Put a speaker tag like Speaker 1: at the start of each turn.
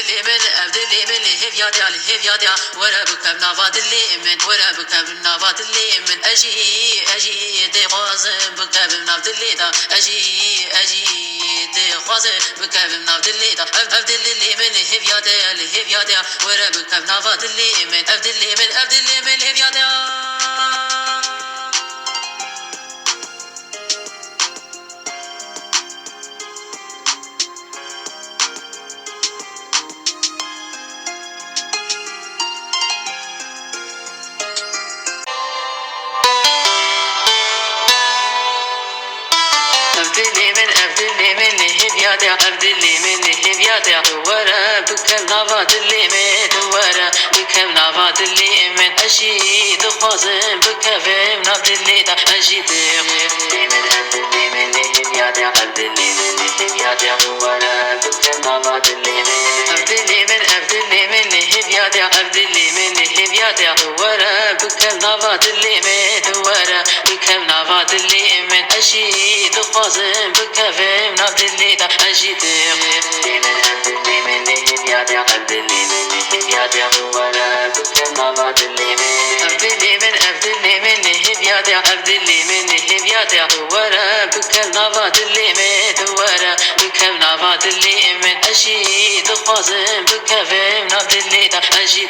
Speaker 1: اليمن الهفيادة ورا بكم نافاد اليمن ورا بكم نافاد اليمن أجي دي خوازم بكم نافد الليدا أجي دي خوازم بكم نافد الليدا أفد اليمن الهفيادة ورا بكم نافاد اليمن أفد اليمن الهفيادة عبد اليمن الهفيادة ورا بكم نافاد اليمن ورا بكم نافاد اليمن أشيد خوازم بكم نافد الليدا أشيد اليمن الهفيادة عبد اليمن الهفيادة ورا بكم نافاد اليمن عبد اليمن الهفيادة عبد اليمن الهفيادة ورا بكم نافاد اليمن ورا بكم نافاد اليمن أشيد خوازم بكم نافد الليدا أجيد اليمن الهفيادة عبد اليمن الهفيادة ورا بكم نافاد اليمن عبد اليمن الهفيادة عبد اليمن الهفيادة ورا بكم نافاد اليمن ورا بكم نافاد اليمن أجيد خوازم بكم نافد الليدا أجيد